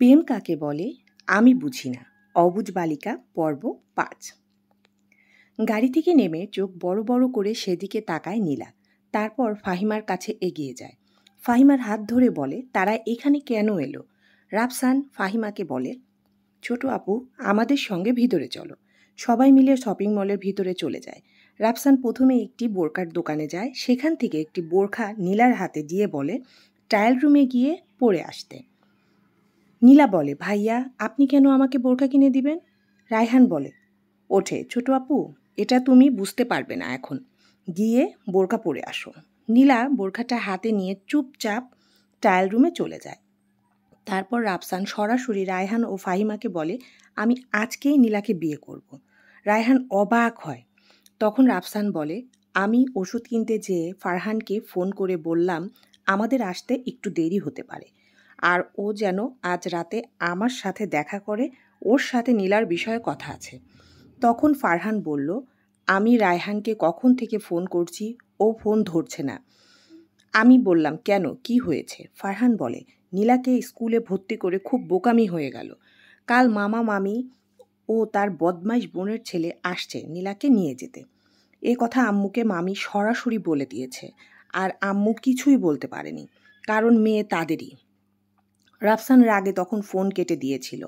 প্রেম কাকে বলে আমি বুঝি না। অবুঝ বালিকা পর্ব ৫। গাড়ি থেকে নেমে চোখ বড় বড় করে সেদিকে তাকায় নীলা। তারপর ফাহিমার কাছে এগিয়ে যায়। ফাহিমার হাত ধরে বলে, তারা এখানে কেন এলো? রাফসান ফাহিমাকে বলে, ছোট আপু, আমাদের সঙ্গে ভিতরে চলো। সবাই মিলে শপিং মলের ভিতরে চলে যায়। রাফসান প্রথমে একটি বোরকার দোকানে যায়। সেখান থেকে একটি বোরখা নীলার হাতে দিয়ে বলে, ট্রায়াল রুমে গিয়ে পরে আসতে। নীলা বলে, ভাইয়া আপনি কেন আমাকে বোরখা কিনে দিবেন? রায়হান বলে, ওঠে, ছোট আপু, এটা তুমি বুঝতে পারবে না এখন। গিয়ে বোরখা পরে আসো। নীলা বোরখাটা হাতে নিয়ে চুপচাপ ট্রায়াল রুমে চলে যায়। তারপর রাফসান সরাসরি রায়হান ও ফাহিমাকে বলে, আমি আজকেই নীলাকে বিয়ে করব। রায়হান অবাক হয়। তখন রাফসান বলে, আমি ওষুধ কিনতে যেয়ে ফারহানকে ফোন করে বললাম আমাদের আসতে একটু দেরি হতে পারে, আর ও যেন আজ রাতে আমার সাথে দেখা করে, ওর সাথে নীলার বিষয়ে কথা আছে। তখন ফারহান বলল, আমি রায়হানকে কখন থেকে ফোন করছি, ও ফোন ধরছে না। আমি বললাম, কেন, কি হয়েছে? ফারহান বলে, নীলাকে স্কুলে ভর্তি করে খুব বোকামি হয়ে গেল। কাল মামা মামি ও তার বদমাইশ বোনের ছেলে আসছে নীলাকে নিয়ে যেতে। এ কথা আম্মুকে মামি সরাসরি বলে দিয়েছে, আর আম্মু কিছুই বলতে পারেনি, কারণ মেয়ে তাদেরই। রাফসান রাগে তখন ফোন কেটে দিয়েছিল।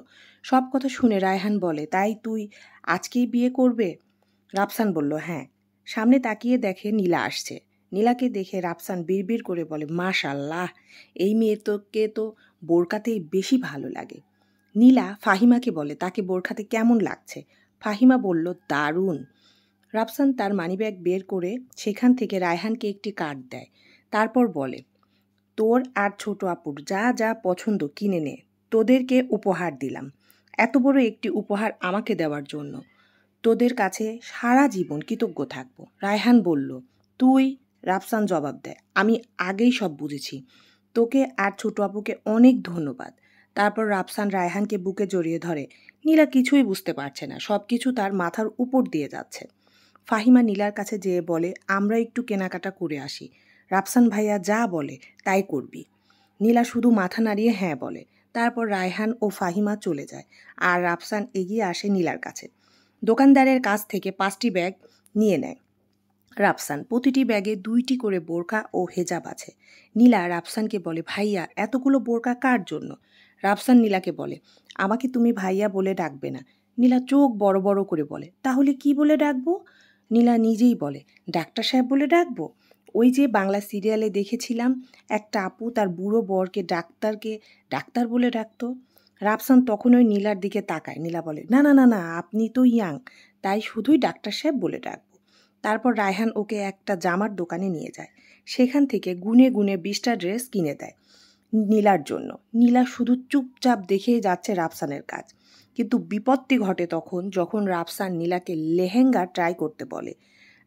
সব কথা শুনে রায়হান বলে, তাই তুই আজকেই বিয়ে করবে? রাফসান বলল, হ্যাঁ। সামনে তাকিয়ে দেখে নীলা আসছে। নীলাকে দেখে রাফসান বিড়বিড় করে বলে, মাশাল্লাহ, এই মেয়েকে তো বোরকাতেই বেশি ভালো লাগে। নীলা ফাহিমাকে বলে, তাকে বোরখাতে কেমন লাগছে? ফাহিমা বলল, দারুণ। রাফসান তার মানিব্যাগ বের করে সেখান থেকে রায়হানকে একটি কার্ড দেয়। তারপর বলে, তোর আর ছোট আপুর যা যা পছন্দ কিনে নে, তোদেরকে উপহার দিলাম। এত বড় একটি উপহার আমাকে দেওয়ার জন্য তোদের কাছে সারা জীবন কৃতজ্ঞ থাকব। রায়হান বলল, তুই? রাফসান জবাব দেয়, আমি আগেই সব বুঝেছি। তোকে আর ছোট আপুকে অনেক ধন্যবাদ। তারপর রাফসান রায়হানকে বুকে জড়িয়ে ধরে। নীলা কিছুই বুঝতে পারছে না, সব কিছু তার মাথার উপর দিয়ে যাচ্ছে। ফাহিমা নীলার কাছে যেয়ে বলে, আমরা একটু কেনাকাটা করে আসি। রাফসান ভাইয়া যা বলে তাই করবি। নীলা শুধু মাথা নাড়িয়ে হ্যাঁ বলে। তারপর রায়হান ও ফাহিমা চলে যায়, আর রাফসান এগিয়ে আসে নীলার কাছে। দোকানদারের কাছ থেকে 5টি ব্যাগ নিয়ে নেয় রাফসান। প্রতিটি ব্যাগে 2টি করে বোরকা ও হেজাব আছে। নীলা রাফসানকে বলে, ভাইয়া এতগুলো বোরকা কার জন্য? রাফসান নীলাকে বলে, আমাকে তুমি ভাইয়া বলে ডাকবে না। নীলা চোখ বড় বড় করে বলে, তাহলে কি বলে ডাকবো? নীলা নিজেই বলে, ডাক্তার সাহেব বলে ডাকবো। ওই যে বাংলা সিরিয়ালে দেখেছিলাম, একটা আপু তার বুড়ো বরকে ডাক্তার বলে ডাকতো। রাফসান তখন ওই নীলার দিকে তাকায়। নীলা বলে, না না না না, আপনি তো ইয়াং, তাই শুধুই ডাক্তার সাহেব বলে ডাকবো। তারপর রায়হান ওকে একটা জামার দোকানে নিয়ে যায়। সেখান থেকে গুনে গুনে 20টা ড্রেস কিনে দেয় নীলার জন্য। নীলা শুধু চুপচাপ দেখেই যাচ্ছে রাফসানের কাজ। কিন্তু বিপত্তি ঘটে তখন, যখন রাফসান নীলাকে লেহেঙ্গা ট্রাই করতে বলে।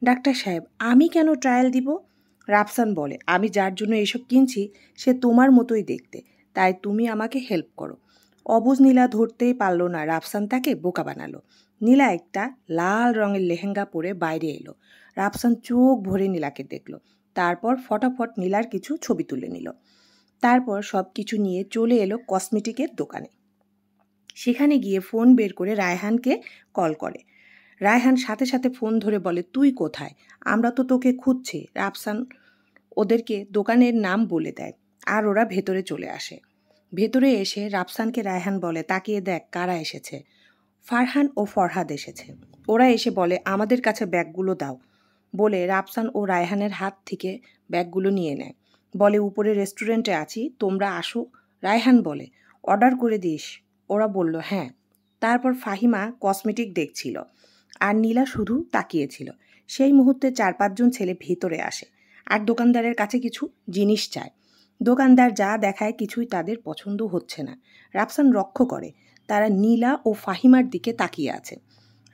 ডাক্তার সাহেব, আমি কেন ট্রায়াল দিব? রাফসান বলে, আমি যার জন্য এসব কিনছি সে তোমার মতোই দেখতে, তাই তুমি আমাকে হেল্প করো। অবুঝ নীলা ধরতেই পারল না রাফসান তাকে বোকা বানালো। নীলা একটা লাল রঙের লেহেঙ্গা পরে বাইরে এলো। রাফসান চোখ ভরে নীলাকে দেখলো। তারপর ফটাফট নীলার কিছু ছবি তুলে নিল। তারপর সব কিছু নিয়ে চলে এলো কসমেটিকের দোকানে। সেখানে গিয়ে ফোন বের করে রায়হানকে কল করে। রায়হান সাথে সাথে ফোন ধরে বলে, তুই কোথায়? আমরা তো তোকে খুঁজছি। রাফসান ওদেরকে দোকানের নাম বলে দেয়, আর ওরা ভেতরে চলে আসে। ভেতরে এসে রাফসানকে রায়হান বলে, তাকিয়ে দেখ কারা এসেছে। ফারহান ও ফরহাদ এসেছে। ওরা এসে বলে, আমাদের কাছে ব্যাগগুলো দাও। বলে রাফসান ও রায়হানের হাত থেকে ব্যাগগুলো নিয়ে নেয়। বলে, উপরে রেস্টুরেন্টে আছি, তোমরা আসো। রায়হান বলে, অর্ডার করে দিস? ওরা বলল, হ্যাঁ। তারপর ফাহিমা কসমেটিক দেখছিল, আর নীলা শুধু তাকিয়েছিল। সেই মুহূর্তে 4-5 জন ছেলে ভেতরে আসে, আর দোকানদারের কাছে কিছু জিনিস চায়। দোকানদার যা দেখায় কিছুই তাদের পছন্দ হচ্ছে না। রাফসান লক্ষ্য করে তারা নীলা ও ফাহিমার দিকে তাকিয়ে আছে।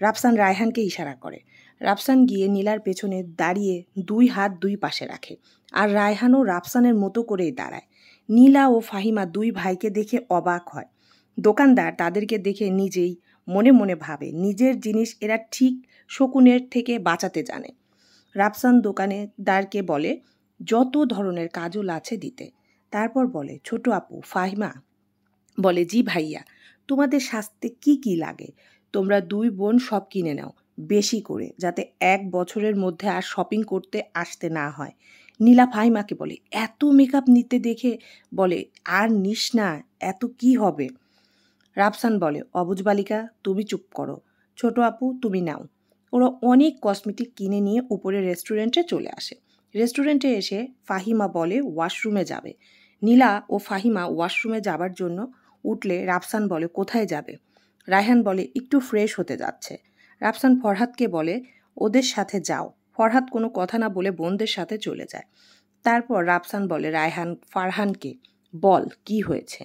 রাফসান রায়হানকে ইশারা করে। রাফসান গিয়ে নীলার পেছনে দাঁড়িয়ে 2 হাত 2 পাশে রাখে, আর রায়হানও রাফসানের মতো করেই দাঁড়ায়। নীলা ও ফাহিমা 2 ভাইকে দেখে অবাক হয়। দোকানদার তাদেরকে দেখে নিজেই মনে মনে ভাবে, নিজের জিনিস এরা ঠিক শকুনের থেকে বাঁচাতে জানে। রাফসান দোকানদারকে বলে, যত ধরনের কাজল আছে দিতে। তারপর বলে, ছোট আপু, ফাহিমা, বলে, জি ভাইয়া, তোমাদের সাজতে কি কি লাগে তোমরা দুই বোন সব কিনে নাও বেশি করে, যাতে 1 বছরের মধ্যে আর শপিং করতে আসতে না হয়। নীলা ফাহিমাকে বলে, এত মেকআপ নিতে দেখে বলে, আর নিস না, এত কি হবে? রাফসান বলে, অবুঝ বালিকা তুমি চুপ করো, ছোট আপু তুমি নাও। ওরা অনেক কসমেটিক কিনে নিয়ে উপরে রেস্টুরেন্টে চলে আসে। রেস্টুরেন্টে এসে ফাহিমা বলে ওয়াশরুমে যাবে। নীলা ও ফাহিমা ওয়াশরুমে যাবার জন্য উঠলে রাফসান বলে, কোথায় যাবে? রায়হান বলে, একটু ফ্রেশ হতে যাচ্ছে। রাফসান ফরহাদকে বলে, ওদের সাথে যাও। ফরহাদ কোনো কথা না বলে বোনদের সাথে চলে যায়। তারপর রাফসান বলে রায়হান ফারহানকে, বল কি হয়েছে?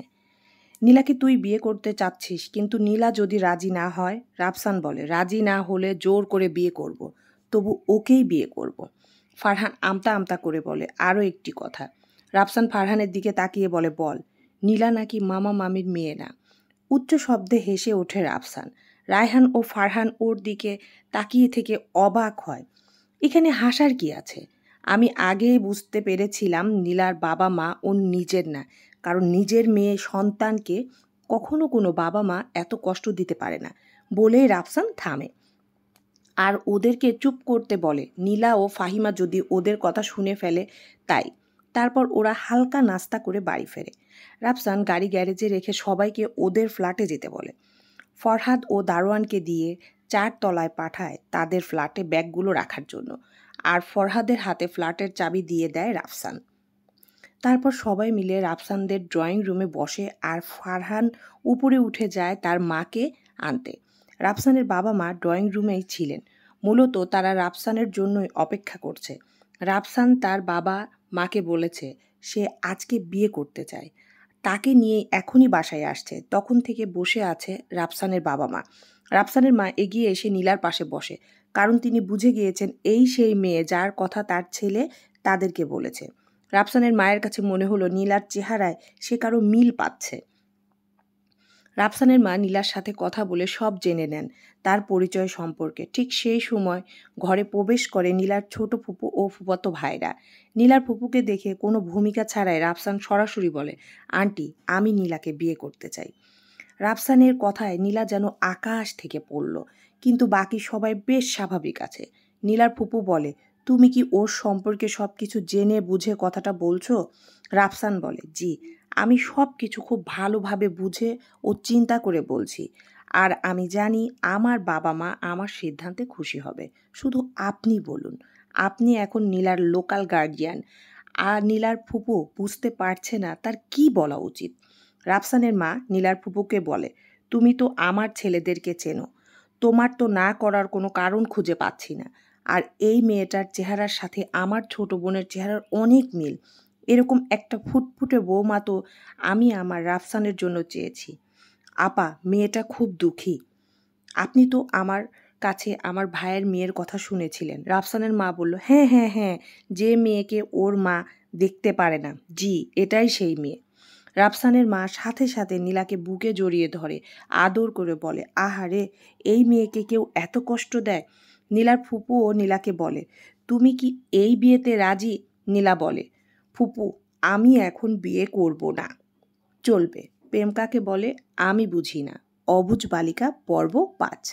নীলাকে তুই বিয়ে করতে চাচ্ছিস, কিন্তু নীলা যদি রাজি না হয়? রাফসান বলে, রাজি না হলে জোর করে বিয়ে করব, তবু ওকেই বিয়ে করব। ফারহান আমতা আমতা করে বলে, আরও একটি কথা। রাফসান ফারহানের দিকে তাকিয়ে বলে, বল। নীলা নাকি মামা মামির মেয়ে না। উচ্চ শব্দে হেসে ওঠে রাফসান। রায়হান ও ফারহান ওর দিকে তাকিয়ে থেকে অবাক হয়। এখানে হাসার কি আছে? আমি আগেই বুঝতে পেরেছিলাম নীলার বাবা মা ওর নিজের না, কারণ নিজের মেয়ে সন্তানকে কখনো কোনো বাবা মা এত কষ্ট দিতে পারে না। বলেই রাফসান থামে আর ওদেরকে চুপ করতে বলে, নীলা ও ফাহিমা যদি ওদের কথা শুনে ফেলে তাই। তারপর ওরা হালকা নাস্তা করে বাড়ি ফেরে। রাফসান গাড়ি গ্যারেজে রেখে সবাইকে ওদের ফ্ল্যাটে যেতে বলে। ফরহাদ ও দারোয়ানকে দিয়ে 4 তলায় পাঠায় তাদের ফ্ল্যাটে ব্যাগগুলো রাখার জন্য, আর ফরহাদের হাতে ফ্ল্যাটের চাবি দিয়ে দেয় রাফসান। তারপর সবাই মিলে রাফসানদের ড্রয়িং রুমে বসে আর ফারহান উপরে উঠে যায় তার মাকে আনতে। রাফসানের বাবা মা ড্রয়িং রুমেই ছিলেন। মূলত তারা রাফসানের জন্যই অপেক্ষা করছে। রাফসান তার বাবা মাকে বলেছে সে আজকে বিয়ে করতে চায়, তাকে নিয়ে এখনই বাসায় আসছে। তখন থেকে বসে আছে রাফসানের বাবা মা। রাফসানের মা এগিয়ে এসে নীলার পাশে বসে, কারণ তিনি বুঝে গিয়েছেন এই সেই মেয়ে যার কথা তার ছেলে তাদেরকে বলেছে। রাফসানের মায়ের কাছে মনে হলো নীলার চেহারায় সে কারো মিল পাচ্ছে। রাফসানের মা নীলার সাথে কথা বলে সব জেনে নেন তার পরিচয় সম্পর্কে। ঠিক সেই সময় ঘরে প্রবেশ করে নীলার ছোট ফুপু ও ফুফাতো ভাইরা। নীলার ফুপুকে দেখে কোনো ভূমিকা ছাড়াই রাফসান সরাসরি বলে, আন্টি আমি নীলাকে বিয়ে করতে চাই। রাফসানের কথায় নীলা যেন আকাশ থেকে পড়ল, কিন্তু বাকি সবাই বেশ স্বাভাবিক আছে। নীলার ফুপু বলে, তুমি কি ওর সম্পর্কে সব কিছু জেনে বুঝে কথাটা বলছো? রাফসান বলে, জি, আমি সব কিছু খুব ভালোভাবে বুঝে ও চিন্তা করে বলছি। আর আমি জানি আমার বাবা মা আমার সিদ্ধান্তে খুশি হবে। শুধু আপনি বলুন। আপনি এখন নীলার লোকাল গার্ডিয়ান। আর নীলার ফুপু বুঝতে পারছে না তার কি বলা উচিত। রাফসানের মা নীলার ফুপুকে বলে, তুমি তো আমার ছেলেদেরকে চেনো, তোমার তো না করার কোনো কারণ খুঁজে পাচ্ছি না। আর এই মেয়েটার চেহারার সাথে আমার ছোট বোনের চেহারার অনেক মিল। এরকম একটা ফুটফুটে বৌমা তো আমি আমার রাফসানের জন্য চেয়েছি। আপা, মেয়েটা খুব দুঃখী। আপনি তো আমার কাছে আমার ভাইয়ের মেয়ের কথা শুনেছিলেন। রাফসানের মা বলল, হ্যাঁ হ্যাঁ হ্যাঁ, যে মেয়েকে ওর মা দেখতে পারে না, জি এটাই সেই মেয়ে। রাফসানের মা সাথে সাথে নীলাকে বুকে জড়িয়ে ধরে আদর করে বলে, আহারে, এই মেয়েকে কেউ এত কষ্ট দেয়? নীলার ফুপুও নীলাকে বলে, তুমি কি এই বিয়েতে রাজি? নীলা বলে, ফুপু আমি এখন বিয়ে করব না। চলবে। প্রেম কাকে বলে আমি বুঝি না। অবুঝ বালিকা পর্ব 5।